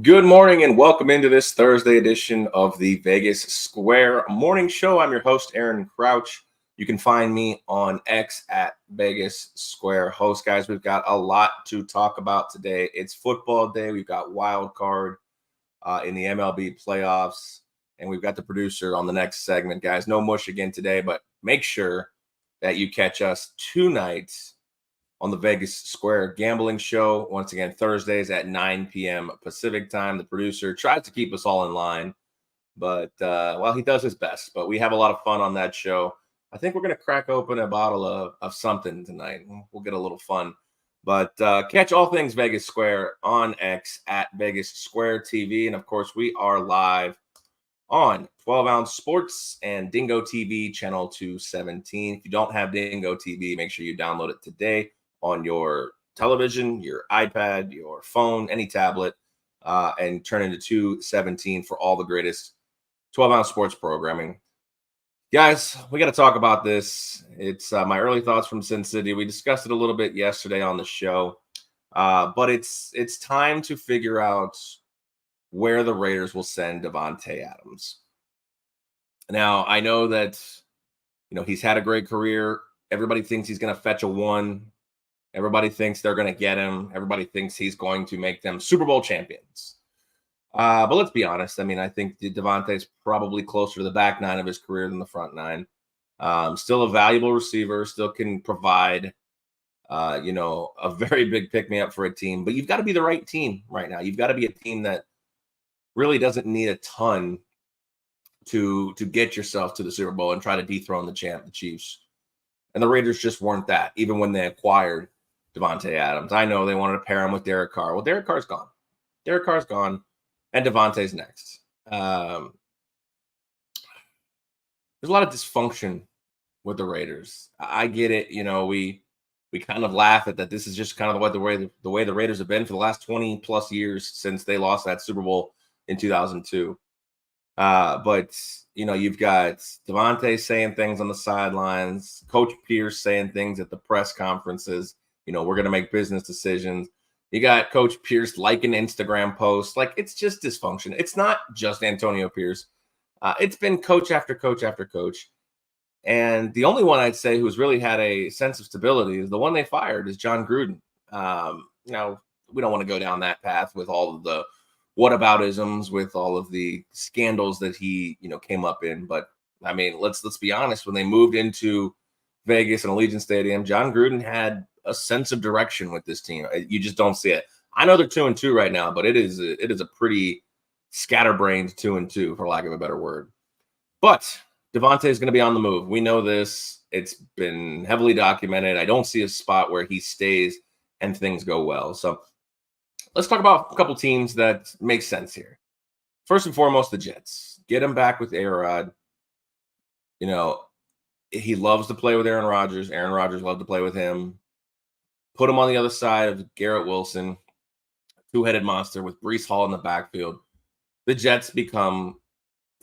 Good morning and welcome into this Thursday edition of the Vegas Square Morning Show. I'm your host, Aaron Crouch. You can find me on X at Vegas Square Host. Guys, we've got a lot to talk about today. It's football day. We've got wild card in the MLB playoffs, and we've got the producer on the next segment. Guys, no mush again today, but make sure that you catch us tonight on the Vegas Square Gambling Show. Once again, Thursdays at 9 p.m. Pacific time. The producer tries to keep us all in line, but, he does his best. But we have a lot of fun on that show. I think we're going to crack open a bottle of something tonight. We'll get a little fun. But catch all things Vegas Square on X at Vegas Square TV. And, of course, we are live on 12 Ounce Sports and Dingo TV channel 217. If you don't have Dingo TV, make sure you download it today on your television, your iPad, your phone, any tablet, and turn into 217 for all the greatest 12-ounce sports programming. Guys, we got to talk about this. It's my early thoughts from Sin City. We discussed it a little bit yesterday on the show, but it's time to figure out where the Raiders will send Davante Adams. Now, I know that he's had a great career. Everybody thinks he's going to fetch a 1. Everybody thinks they're going to get him. Everybody thinks he's going to make them Super Bowl champions. But let's be honest. I mean, I think Davante is probably closer to the back 9 of his career than the front 9. Still a valuable receiver. Still can provide, a very big pick-me-up for a team. But you've got to be the right team right now. You've got to be a team that really doesn't need a ton to get yourself to the Super Bowl and try to dethrone the Chiefs. And the Raiders just weren't that, even when they acquired Davante Adams. I know they wanted to pair him with Derek Carr. Well, Derek Carr's gone. Derek Carr's gone, and Davante's next. There's a lot of dysfunction with the Raiders. I get it. We kind of laugh at that. This is just kind of the way the Raiders have been for the last 20 plus years since they lost that Super Bowl in 2002. But you've got Davante saying things on the sidelines, Coach Pierce saying things at the press conferences. We're going to make business decisions. You got Coach Pierce liking Instagram posts. Like, it's just dysfunction. It's not just Antonio Pierce. It's been coach after coach after coach. And the only one I'd say who's really had a sense of stability is the one they fired is John Gruden. Now, we don't want to go down that path with all of the whataboutisms, with all of the scandals that he, came up in. But I mean, let's be honest. When they moved into Vegas and Allegiant Stadium, John Gruden had a sense of direction with this team. You just don't see it. I know they're 2-2 right now, but it is a pretty scatterbrained 2-2, for lack of a better word. But Davante is going to be on the move. We know this. It's been heavily documented. I don't see a spot where he stays and things go well. So let's talk about a couple teams that make sense here. First and foremost, the Jets. Get him back with A-Rod. He loves to play with Aaron Rodgers. Aaron Rodgers loved to play with him. Put him on the other side of Garrett Wilson, two-headed monster with Breece Hall in the backfield. The Jets become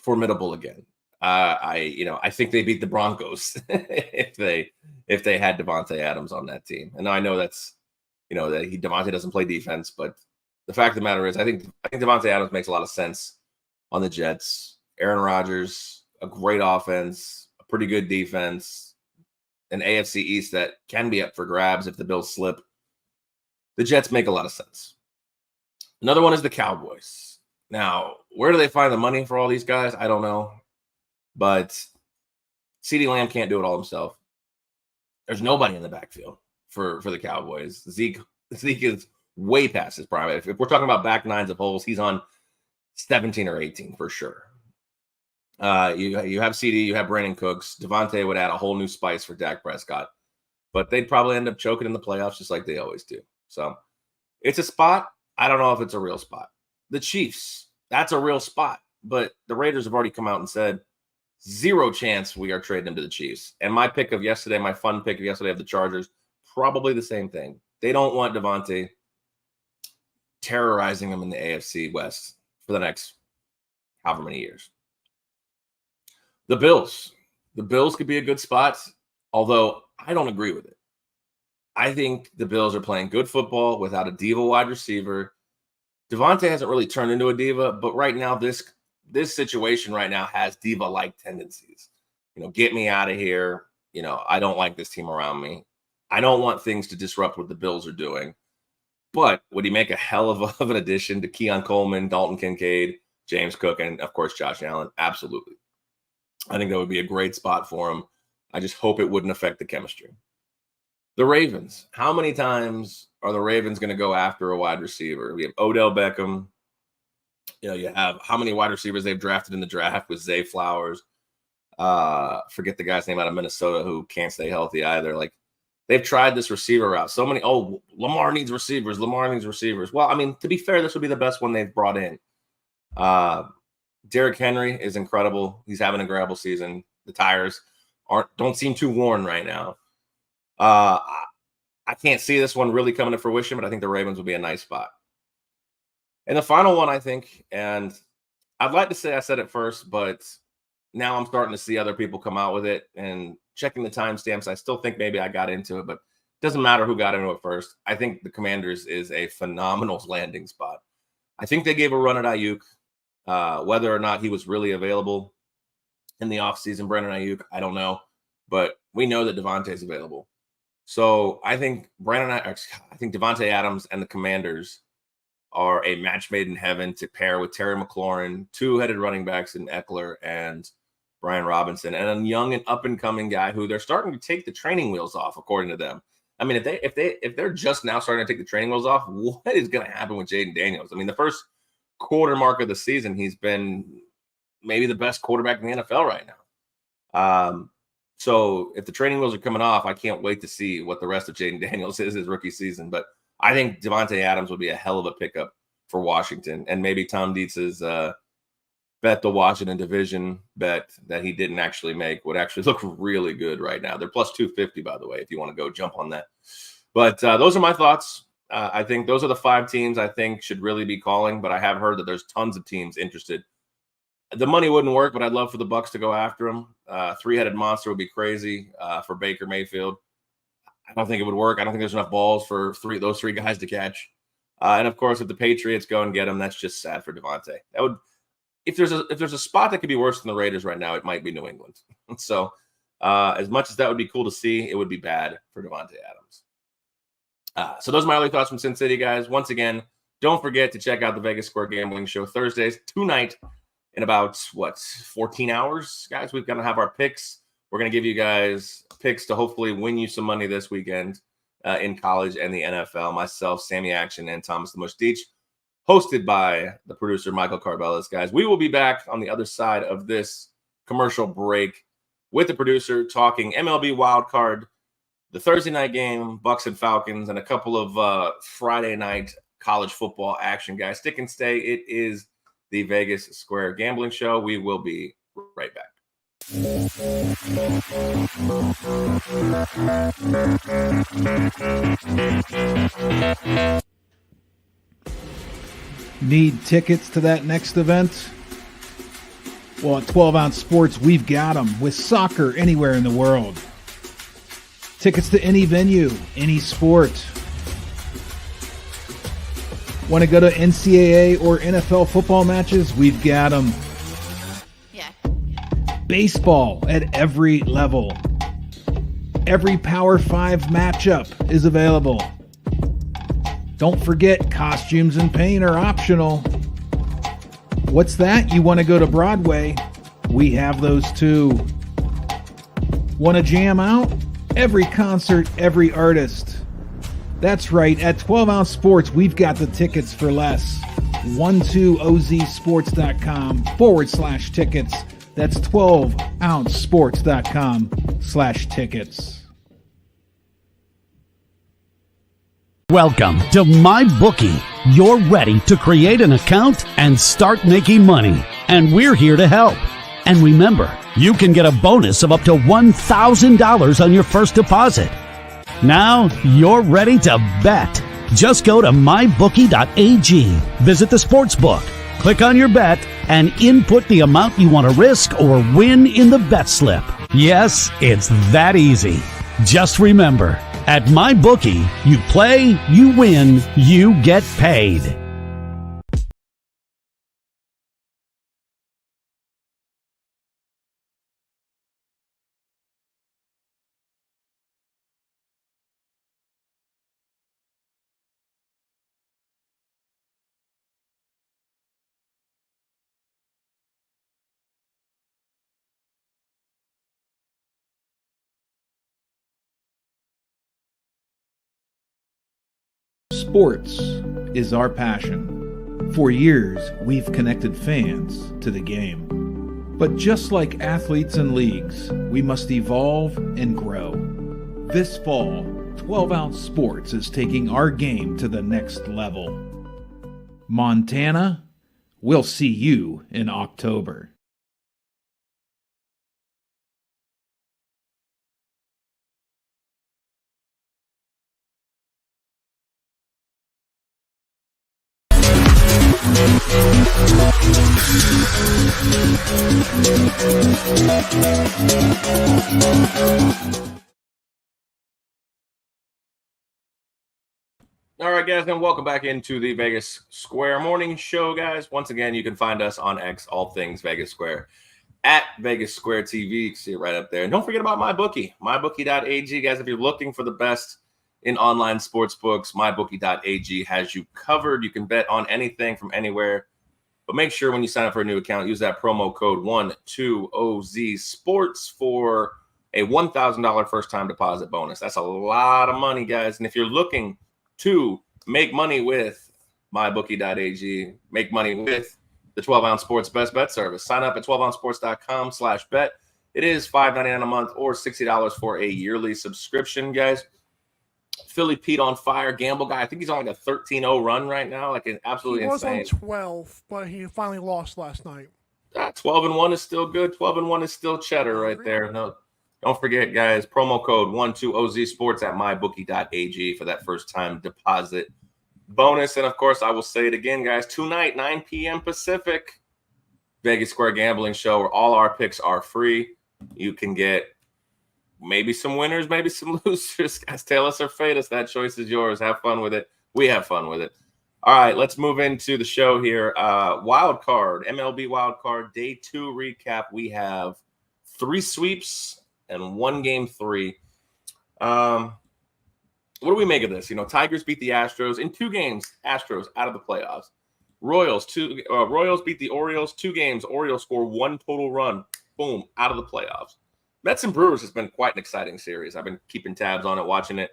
formidable again. I think they beat the Broncos if they had Davante Adams on that team. And I know that's that Davante doesn't play defense, but the fact of the matter is, I think Davante Adams makes a lot of sense on the Jets. Aaron Rodgers, a great offense, a pretty good defense, an AFC East that can be up for grabs if the Bills slip. The Jets make a lot of sense. Another one is the Cowboys. Now, where do they find the money for all these guys? I don't know. But CeeDee Lamb can't do it all himself. There's nobody in the backfield for the Cowboys. Zeke is way past his prime. If we're talking about back 9s of holes, he's on 17 or 18 for sure. You have CD, you have Brandon Cooks. Davante would add a whole new spice for Dak Prescott. But they'd probably end up choking in the playoffs just like they always do. So it's a spot. I don't know if it's a real spot. The Chiefs. That's a real spot. But the Raiders have already come out and said, zero chance we are trading him to the Chiefs. And my pick of yesterday, my fun pick of yesterday of the Chargers, probably the same thing. They don't want Davante terrorizing them in the AFC West for the next however many years. The Bills. The Bills could be a good spot, although I don't agree with it. I think the Bills are playing good football without a diva wide receiver. Davante hasn't really turned into a diva, but right now, this situation right now has diva-like tendencies. Get me out of here. I don't like this team around me. I don't want things to disrupt what the Bills are doing. But would he make a hell of an addition to Keon Coleman, Dalton Kincaid, James Cook, and, of course, Josh Allen? Absolutely. I think that would be a great spot for him. I just hope it wouldn't affect the chemistry. The Ravens. How many times are the Ravens going to go after a wide receiver? We have Odell Beckham. You have how many wide receivers they've drafted in the draft with Zay Flowers. Forget the guy's name out of Minnesota who can't stay healthy either. Like, they've tried this receiver route. So many, Lamar needs receivers. Well, I mean, to be fair, this would be the best one they've brought in. Derrick Henry is incredible. He's having an incredible season. The tires don't seem too worn right now. I can't see this one really coming to fruition, but I think the Ravens will be a nice spot. And the final one, I think, and I'd like to say I said it first, but now I'm starting to see other people come out with it and checking the timestamps. I still think maybe I got into it, but it doesn't matter who got into it first. I think the Commanders is a phenomenal landing spot. I think they gave a run at Ayuk. Whether or not he was really available in the offseason, Brandon Ayuk, I don't know. But we know that Davante is available. So I think Davante Adams and the Commanders are a match made in heaven to pair with Terry McLaurin, two-headed running backs in Eckler and Brian Robinson, and a young and up-and-coming guy who they're starting to take the training wheels off, according to them. I mean, if they're just now starting to take the training wheels off, what is going to happen with Jaden Daniels? I mean, the first quarter mark of the season, he's been maybe the best quarterback in the NFL right now. So if the training wheels are coming off, I can't wait to see what the rest of Jaden Daniels is his rookie season. But I think Davante Adams would be a hell of a pickup for Washington. And maybe Tom Dietz's bet the Washington division bet that he didn't actually make would actually look really good right now. They're plus 250, by the way, if you want to go jump on that. But those are my thoughts. I think those are the 5 teams I think should really be calling, but I have heard that there's tons of teams interested. The money wouldn't work, but I'd love for the Bucs to go after him. Three-headed monster would be crazy for Baker Mayfield. I don't think it would work. I don't think there's enough balls for those three guys to catch. And of course, if the Patriots go and get him, that's just sad for Davante. That would, if there's a spot that could be worse than the Raiders right now, it might be New England. So as much as that would be cool to see, it would be bad for Davante Adams. So those are my early thoughts from Sin City, guys. Once again, don't forget to check out the Vegas Square Gambling Show Thursdays tonight in about 14 hours, guys. We're gonna have our picks. We're gonna give you guys picks to hopefully win you some money this weekend in college and the NFL. Myself, Sammy Action, and Thomas the Mush Deach, hosted by the producer Michael Carvelis. Guys, we will be back on the other side of this commercial break with the producer talking MLB Wild Card, the Thursday night game, Bucks and Falcons, and a couple of Friday night college football action, guys. Stick and stay. It is the Vegas Square Gambling Show. We will be right back. Need tickets to that next event? Well, at 12 Ounce Sports, we've got them with soccer anywhere in the world. Tickets to any venue, any sport. Want to go to NCAA or NFL football matches? We've got them. Yeah. Baseball at every level. Every Power 5 matchup is available. Don't forget, costumes and paint are optional. What's that? You want to go to Broadway? We have those too. Want to jam out? Every concert, every artist. That's right, at 12 Ounce Sports, we've got the tickets for less. 12ozsports.com/tickets. That's 12ouncesports.com/tickets. Welcome to MyBookie. You're ready to create an account and start making money. And we're here to help. And remember, you can get a bonus of up to $1,000 on your first deposit. Now you're ready to bet. Just go to mybookie.ag, visit the sportsbook, click on your bet, and input the amount you want to risk or win in the bet slip. Yes, it's that easy. Just remember, at MyBookie, you play, you win, you get paid. Sports is our passion. For years, we've connected fans to the game. But just like athletes and leagues, we must evolve and grow. This fall, 12-Ounce Sports is taking our game to the next level. Montana, we'll see you in October. All right, guys, and welcome back into the Vegas Square Morning Show, guys. Once again, you can find us on X, all things Vegas Square, at Vegas Square TV. You can see it right up there. And don't forget about MyBookie, mybookie.ag. Guys, if you're looking for the best in online sports books, mybookie.ag has you covered. You can bet on anything from anywhere. But make sure when you sign up for a new account, use that promo code 120Z Sports for a $1,000 first-time deposit bonus. That's a lot of money, guys. And if you're looking to make money with mybookie.ag, make money with the 12-Ounce Sports Best Bet Service, sign up at 12ouncesports.com/bet. It is $5.99 a month or $60 for a yearly subscription, guys. Philly Pete on fire, Gamble Guy. I think he's on like a 13-0 run right now, like an absolutely insane. He was on 12, but he finally lost last night. 12-1 is still good. 12-1 is still cheddar right there. No, don't forget, guys, promo code 120Z Sports at mybookie.ag for that first-time deposit bonus. And, of course, I will say it again, guys, tonight, 9 p.m. Pacific, Vegas Square Gambling Show, where all our picks are free. You can get maybe some winners, maybe some losers. Guys, tail us or fade us. That choice is yours. Have fun with it. We have fun with it. All right, let's move into the show here. Wild card, MLB wild card, day 2 recap. We have 3 sweeps and 1 game 3. What do we make of this? You know, Tigers beat the Astros in 2 games. Astros out of the playoffs. Royals beat the Orioles 2 games. Orioles score 1 total run. Boom, out of the playoffs. Mets and Brewers has been quite an exciting series. I've been keeping tabs on it, watching it.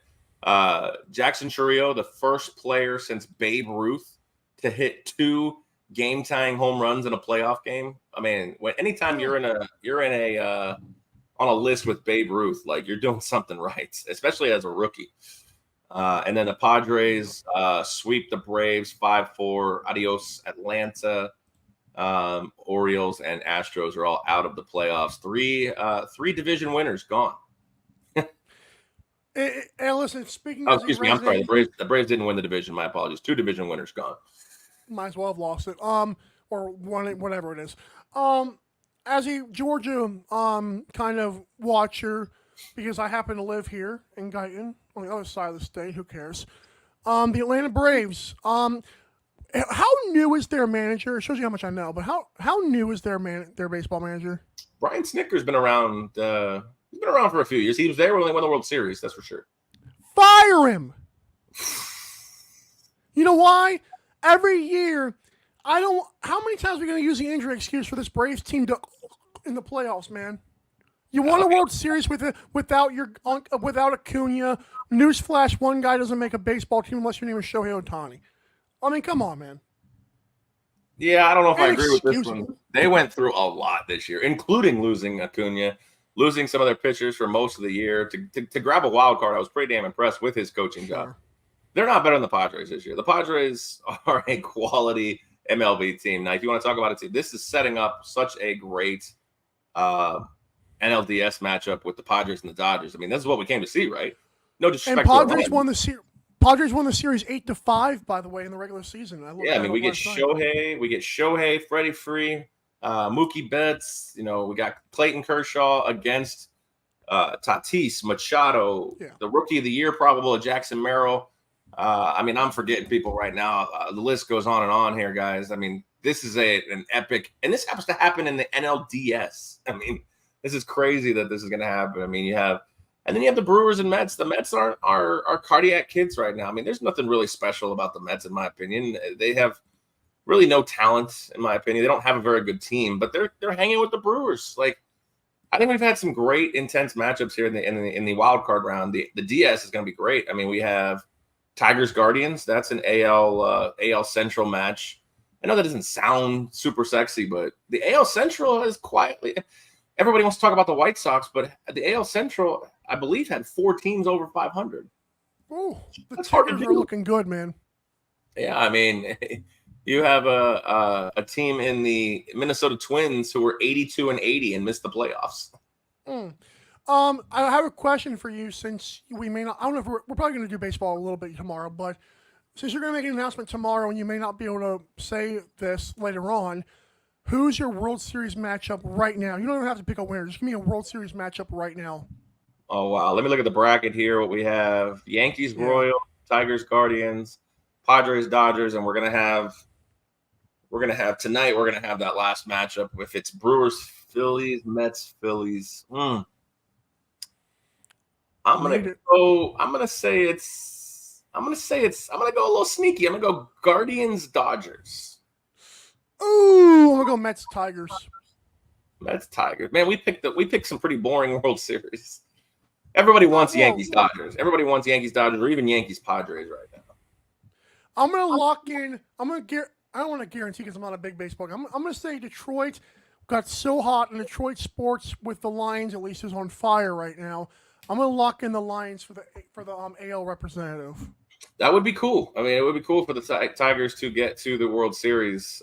Jackson Chourio, the first player since Babe Ruth to hit 2 game-tying home runs in a playoff game. I mean, anytime you're on a list with Babe Ruth, like, you're doing something right, especially as a rookie. And then the Padres sweep the Braves 5-4. Adios, Atlanta. Orioles and Astros are all out of the playoffs. 3 division winners gone. And listen, speaking of excuse me, I'm sorry. The Braves didn't win the division. My apologies. 2 division winners gone. Might as well have lost it. Or won it, whatever it is. As a Georgia kind of watcher, because I happen to live here in Guyton, on the other side of the state, who cares? The Atlanta Braves. How new is their manager? It shows you how much I know, but how new is their baseball manager? Brian Snitker's been around. He's been around for a few years. He was there when they won the World Series. That's for sure. Fire him. You know why? Every year, how many times are we going to use the injury excuse for this Braves team in the playoffs, man? You won a World Series without Acuna. Newsflash: one guy doesn't make a baseball team unless your name is Shohei Ohtani. I mean, come on, man. Yeah, I don't know if I agree with this one. They went through a lot this year, including losing Acuna, losing some of their pitchers for most of the year. To grab a wild card, I was pretty damn impressed with his coaching job. they're not better than the Padres this year. The Padres are a quality MLB team. Now, if you want to talk about it, too, this is setting up such a great NLDS matchup with the Padres and the Dodgers. I mean, this is what we came to see, right? No disrespect. And Padres won the series. Padres won the series 8-5, by the way, in the regular season. I mean, we get Shohei, Freddie Free, Mookie Betts. You know, we got Clayton Kershaw against Tatis, Machado, the Rookie of the Year probable, Jackson Merrill. I mean, I'm forgetting people right now. The list goes on and on here, guys. I mean, this is an epic, and this happens to happen in the NLDS. I mean, this is crazy that this is going to happen. I mean, and then you have the Brewers and Mets. The Mets are cardiac kids right now. I mean, there's nothing really special about the Mets, in my opinion. They have really no talent, in my opinion. They don't have a very good team, but they're hanging with the Brewers. Like, I think we've had some great, intense matchups here in the wild card round. The DS is going to be great. I mean, we have Tigers Guardians. That's an AL Central match. I know that doesn't sound super sexy, but the AL Central is quietly. Everybody wants to talk about the White Sox, but the AL Central, I believe, had 4 teams over 500. Oh, the Tigers are looking good, man. Yeah, I mean, you have a team in the Minnesota Twins who were 82-80 and missed the playoffs. I have a question for you, since we may not. I don't know if we're probably going to do baseball a little bit tomorrow, but since you're going to make an announcement tomorrow and you may not be able to say this later on, who's your World Series matchup right now? You don't even have to pick a winner. Just give me a World Series matchup right now. Oh, wow. Let me look at the bracket here. What we have: Yankees, Royals, Tigers, Guardians, Padres, Dodgers, and we're gonna have tonight. We're gonna have that last matchup. If it's Brewers, Phillies, Mets, Phillies. I'm gonna go a little sneaky. I'm gonna go Guardians, Dodgers. Ooh, I'm gonna go Mets, Tigers. Mets, Tigers. Man, we picked some pretty boring World Series. Everybody wants Yankees, Dodgers. Everybody wants Yankees, Dodgers, or even Yankees, Padres right now. I'm gonna lock in. I don't want to guarantee because I'm not a big baseball guy. I'm gonna say Detroit got so hot, and Detroit sports with the Lions at least is on fire right now. I'm gonna lock in the Lions for the AL representative. That would be cool. I mean, it would be cool for the Tigers to get to the World Series,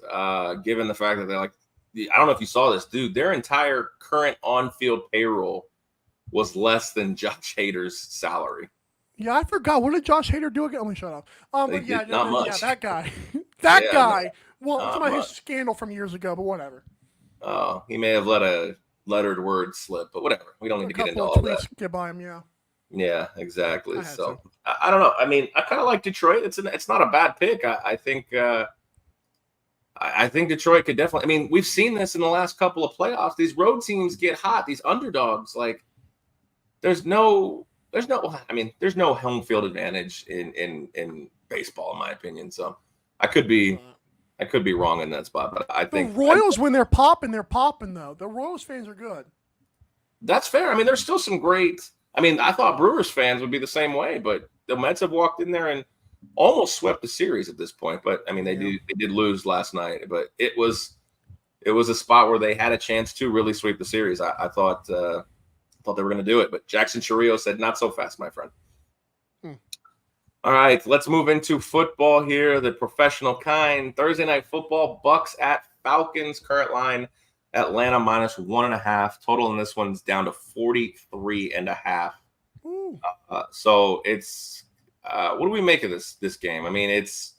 given the fact that they're like, I don't know if you saw this, dude. Their entire current on-field payroll was less than Josh Hader's salary. Yeah, I forgot. What did Josh Hader do again? Let me shut up. But yeah, not much. Yeah, that guy. That guy. Well, it's about his scandal from years ago, but whatever. Oh, he may have let a lettered word slip, but whatever. We don't need to get into all that. Get by him, yeah. Yeah, exactly. So I don't know. I mean, I kind of like Detroit. It's not a bad pick. I think Detroit could definitely. I mean, we've seen this in the last couple of playoffs. These road teams get hot. These underdogs, like there's no home field advantage in baseball, in my opinion. So I could be wrong in that spot, but I think the Royals, when they're popping though. The Royals fans are good. That's fair. I mean, there's still some great. I mean, I thought Brewers fans would be the same way, but the Mets have walked in there and almost swept the series at this point. But I mean, they did lose last night, but it was a spot where they had a chance to really sweep the series. I thought they were going to do it, but Jackson Chourio said, "Not so fast, my friend." All right, let's move into football here, the professional kind. Thursday night football, Bucks at Falcons. Current line, Atlanta -1.5. Total in this one's down to 43.5. So it's what do we make of this game? I mean, it's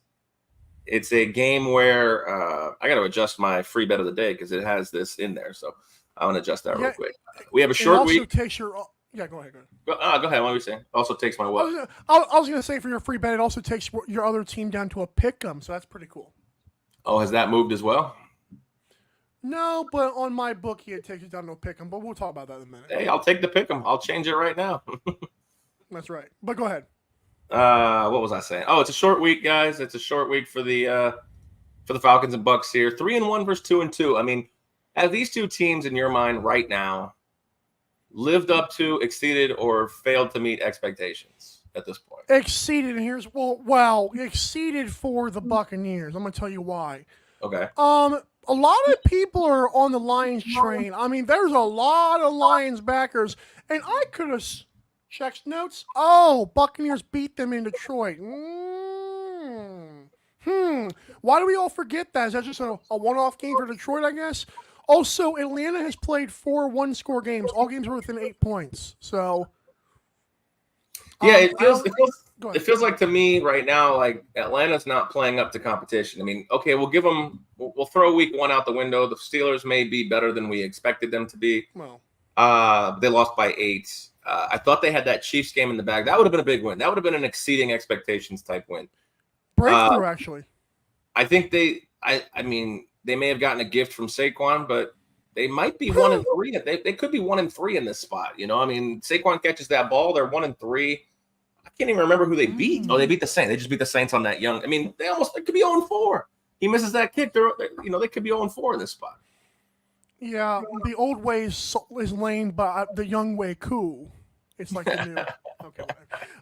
a game where I got to adjust my free bet of the day because it has this in there. So I'm gonna adjust that real quick. We have a short week. Takes your Yeah, go ahead. Go ahead. What were you saying? Also takes my what? I was going to say for your free bet, it also takes your other team down to a pick'em, so that's pretty cool. Oh, has that moved as well? No, but on my bookie, it takes you down to a pick'em. But we'll talk about that in a minute. Hey, I'll take the pick'em. I'll change it right now. That's right. But go ahead. What was I saying? Oh, it's a short week, guys. It's a short week for the Falcons and Bucks here. 3-1 versus 2-2. I mean, have these two teams in your mind right now lived up to, exceeded, or failed to meet expectations at this point? Exceeded, and exceeded for the Buccaneers. I'm going to tell you why. Okay. A lot of people are on the Lions train. I mean, there's a lot of Lions backers, and I could have Checks notes. Oh, Buccaneers beat them in Detroit. Why do we all forget that? Is that just a one-off game for Detroit, I guess? Also, Atlanta has played 4 one-score games. All games were within 8 points. So, Yeah, go it ahead. feels like to me right now, like Atlanta's not playing up to competition. I mean, okay, we'll throw week 1 out the window. The Steelers may be better than we expected them to be. Well, They lost by 8. I thought they had that Chiefs game in the bag. That would have been a big win. That would have been an exceeding expectations type win. breakthrough, actually. I think I mean, they may have gotten a gift from Saquon, but they might be 1-3. They could be 1-3 in this spot. You know, I mean, Saquon catches that ball. They're 1-3. I can't even remember who they beat. Oh, they beat the Saints. They just beat the Saints on that young. I mean, they could be 0-4. He misses that kick. They could be 0-4 in this spot. Yeah, the old way is lame, but the young way cool. It's like the new. Okay.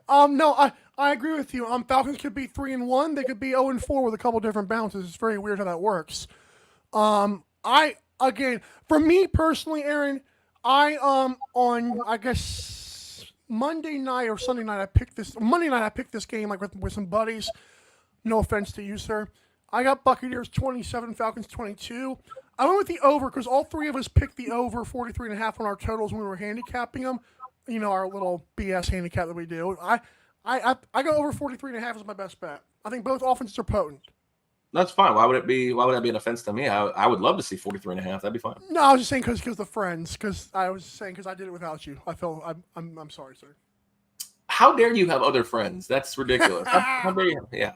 Whatever. No, I agree with you. Falcons could be 3-1. They could be 0-4 with a couple different bounces. It's very weird how that works. For me personally, Aaron, on I guess Monday night or Sunday night, Monday night I picked this game like with some buddies. No offense to you, sir. I got Buccaneers 27, Falcons 22. I went with the over because all three of us picked the over 43.5 on our totals when we were handicapping them. You know, our little BS handicap that we do. I go over 43.5 as my best bet. I think both offenses are potent. That's fine. Why would that be an offense to me? I would love to see 43.5. That'd be fine. No, I was just saying because the friends. Because I did it without you. I'm sorry, sir. How dare you have other friends? That's ridiculous. How dare you? Yeah.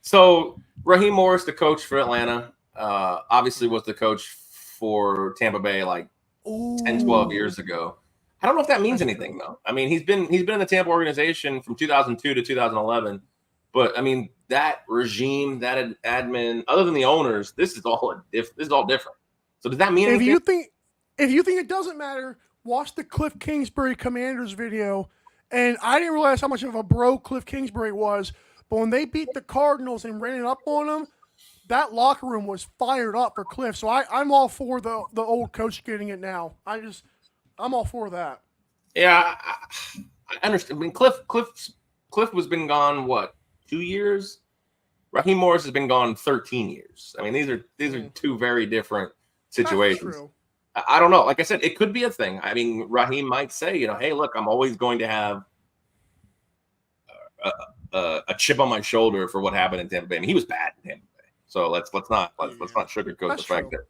So Raheem Morris, the coach for Atlanta, obviously was the coach for Tampa Bay like 10, 12 years ago. I don't know if that means anything though. I mean, he's been in the Tampa organization from 2002 to 2011, but I mean that regime, that admin, other than the owners, this is all different. So does that mean anything? If you think it doesn't matter, watch the Cliff Kingsbury Commanders video. And I didn't realize how much of a bro Cliff Kingsbury was, but when they beat the Cardinals and ran it up on them, that locker room was fired up for Cliff. So I'm all for the old coach getting it now. I'm all for that. Yeah, I understand. I mean, Cliff has been gone, what, 2 years? Raheem Morris has been gone 13 years. I mean, these are two very different situations. That's true. I don't know. Like I said, it could be a thing. I mean, Raheem might say, hey, look, I'm always going to have a chip on my shoulder for what happened in Tampa Bay. I mean, he was bad in Tampa Bay. So let's not sugarcoat That's the fact true.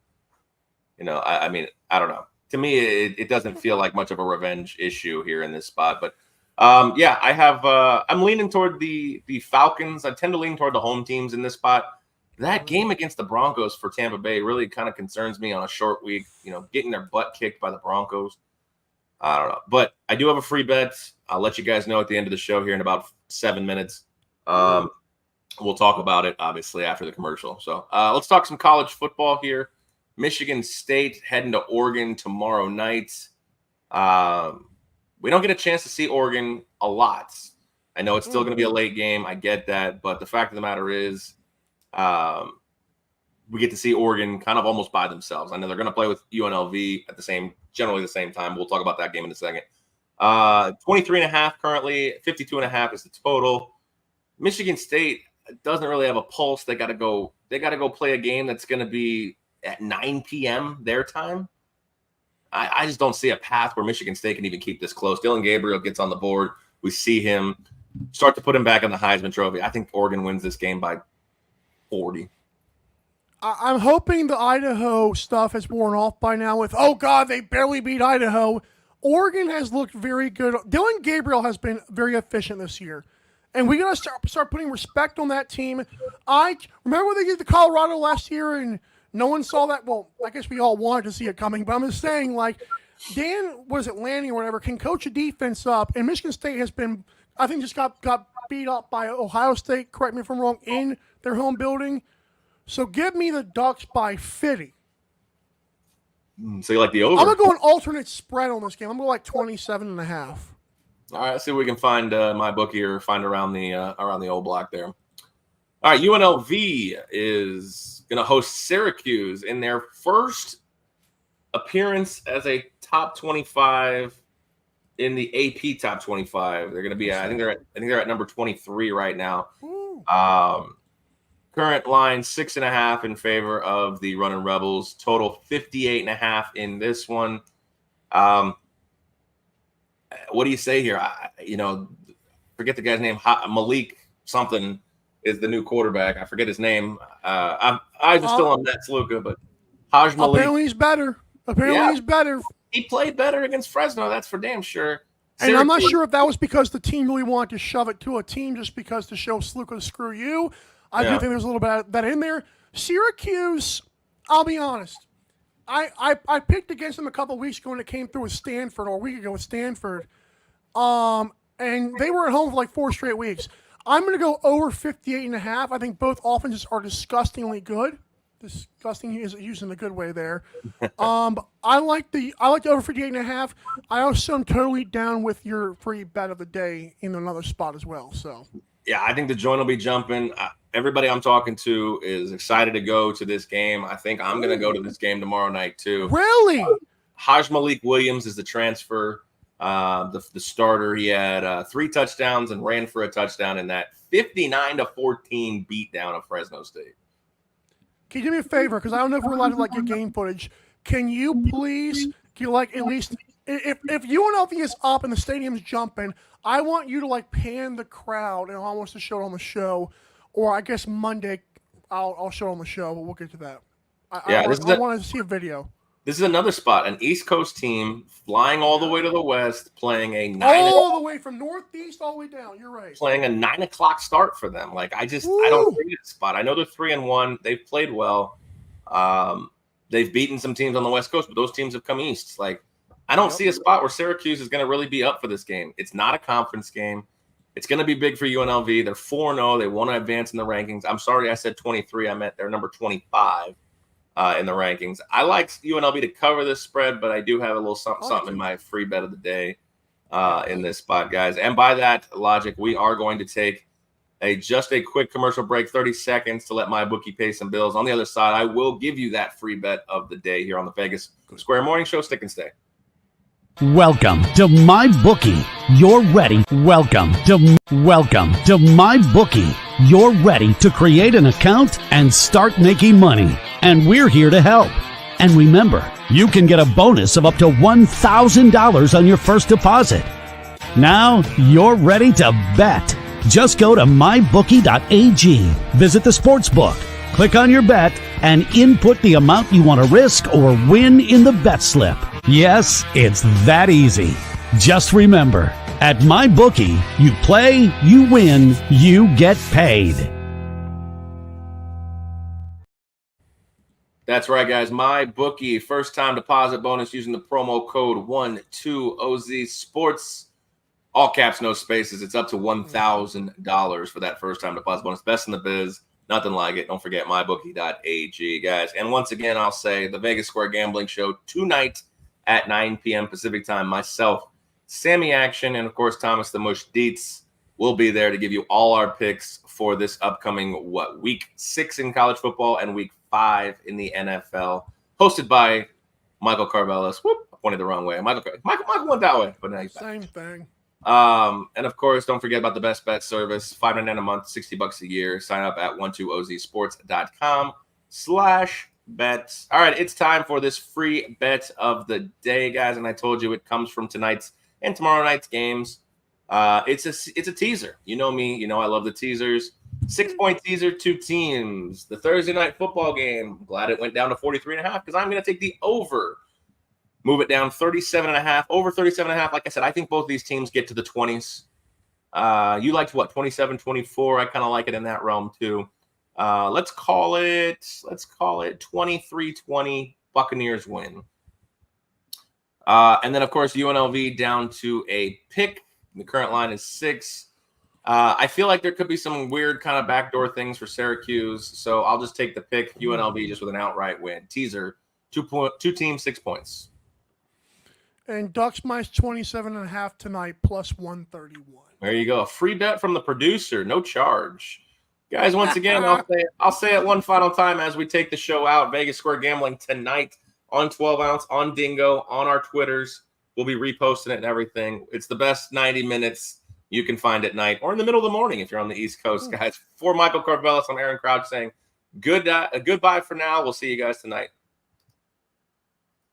that, I mean, I don't know. To me, it doesn't feel like much of a revenge issue here in this spot. But yeah, I'm leaning toward the Falcons. I tend to lean toward the home teams in this spot. That game against the Broncos for Tampa Bay really kind of concerns me on a short week, getting their butt kicked by the Broncos. I don't know. But I do have a free bet. I'll let you guys know at the end of the show here in about 7 minutes. We'll talk about it, obviously, after the commercial. So let's talk some college football here. Michigan State heading to Oregon tomorrow night. We don't get a chance to see Oregon a lot. I know it's still going to be a late game. I get that. But the fact of the matter is we get to see Oregon kind of almost by themselves. I know they're going to play with UNLV at generally the same time. We'll talk about that game in a second. 23.5 currently, 52.5 is the total. Michigan State doesn't really have a pulse. They got to go play a game that's going to be at 9 p.m. their time. I just don't see a path where Michigan State can even keep this close. Dylan Gabriel gets on the board. We see him start to put him back in the Heisman Trophy. I think Oregon wins this game by 40. I'm hoping the Idaho stuff has worn off by now with, oh, God, they barely beat Idaho. Oregon has looked very good. Dylan Gabriel has been very efficient this year. And we got to start putting respect on that team. I remember when they did the Colorado last year and no one saw that. Well, I guess we all wanted to see it coming. But I'm just saying, like, Dan, Lanning or whatever, can coach a defense up. And Michigan State has been, I think, just got beat up by Ohio State, correct me if I'm wrong, in their home building. So give me the Ducks by 50. So you like the over? I'm going to go an alternate spread on this game. I'm going to go like 27.5. All right, let's see if we can find my bookie or find around the old block there. All right, UNLV is going to host Syracuse in their first appearance as a top 25-ish in the AP top 25. They're going to be, I think they're at number 23 right now. Ooh. Current line 6.5 in favor of the Running Rebels. Total 58.5 in this one. What do you say here? Forget the guy's name. Malik something is the new quarterback. I forget his name. I'm still on Matt Sluka, but Haj Malik. Apparently he's better. He's better. He played better against Fresno. That's for damn sure. And I'm not sure if that was because the team really wanted to shove it to a team just because to show Sluka screw you. I do think there's a little bit of that in there. Syracuse, I'll be honest. I picked against them a couple weeks ago when it came through with Stanford, or a week ago with Stanford. And they were at home for like 4 straight weeks. I'm going to go over 58.5. I think both offenses are disgustingly good. Disgusting is used in a good way there. I like the over 58.5. I also am totally down with your free bet of the day in another spot as well. So yeah, I think the joint will be jumping. Everybody I'm talking to is excited to go to this game. I think I'm going to go to this game tomorrow night too. Really? Haj Malik Williams is the transfer, the starter. He had 3 touchdowns and ran for a touchdown in that 59-14 beatdown of Fresno State. Can you do me a favor? Because I don't know if we're allowed to get game footage. Can you please at least if UNLV is up and the stadium's jumping, I want you to pan the crowd and almost to show it on the show, or I guess Monday I'll show it on the show, but we'll get to that. I want to see a video. This is another spot, an East Coast team flying all the way to the west, playing all the way from northeast all the way down. You're right. Playing a 9 o'clock start for them. I don't see this spot. I know they're 3-1. They've played well. They've beaten some teams on the West Coast, but those teams have come east. I don't see a spot where Syracuse is going to really be up for this game. It's not a conference game. It's going to be big for UNLV. They're 4-0. They want to advance in the rankings. I'm sorry I said 23. I meant they're number 25. In the rankings. I like UNLV to cover this spread, but I do have a little something in my free bet of the day in this spot, guys. And by that logic, we are going to take just a quick commercial break, 30 seconds to let my bookie pay some bills. On the other side, I will give you that free bet of the day here on the Vegas Square Morning Show. Stick and stay. Welcome to MyBookie. You're ready. Welcome to MyBookie. You're ready to create an account and start making money. And we're here to help. And remember, you can get a bonus of up to $1,000 on your first deposit. Now you're ready to bet. Just go to mybookie.ag, visit the sportsbook, click on your bet, and input the amount you want to risk or win in the bet slip. Yes, it's that easy. Just remember, at MyBookie, you play, you win, you get paid. That's right, guys. MyBookie, first-time deposit bonus using the promo code 12OZ Sports. All caps, no spaces. It's up to $1,000 for that first-time deposit bonus. Best in the biz. Nothing like it. Don't forget mybookie.ag, guys. And once again, I'll say the Vegas Square Gambling Show tonight at 9 p.m. Pacific time. Myself, Sammy Action, and, of course, Thomas the Mush Dietz will be there to give you all our picks for this upcoming, week 6 in college football and week 5 in the NFL. Hosted by Michael Carvelis. Whoop, I pointed the wrong way. Michael went that way. But now he's back. Same thing. And, of course, don't forget about the Best Bet service. $5.99 a month, $60 a year. Sign up at 12ozsports.com/bets. All right, it's time for this free bet of the day, guys. And I told you it comes from tonight's and tomorrow night's games. It's a teaser. You know me. You know I love the teasers. 6-point teaser, 2 teams. The Thursday night football game. I'm glad it went down to 43.5 because I'm going to take the over. Move it down 37.5, over 37.5. Like I said, I think both these teams get to the 20s. You liked what, 27, 24? I kind of like it in that realm too. Let's call it 23-20. Buccaneers win. And then, of course, UNLV down to a pick. The current line is 6. I feel like there could be some weird kind of backdoor things for Syracuse, so I'll just take the pick. UNLV just with an outright win. Teaser, 2 teams, 6 points. And Ducks minus 27.5 tonight, plus 131. There you go. A free bet from the producer, no charge. Guys, once again, I'll say it one final time as we take the show out. Vegas Square Gambling tonight on 12 Ounce, on Dingo, on our Twitters. We'll be reposting it and everything. It's the best 90 minutes you can find at night or in the middle of the morning if you're on the East Coast, guys. For Michael Carvelis, I'm Aaron Crouch saying goodbye for now. We'll see you guys tonight.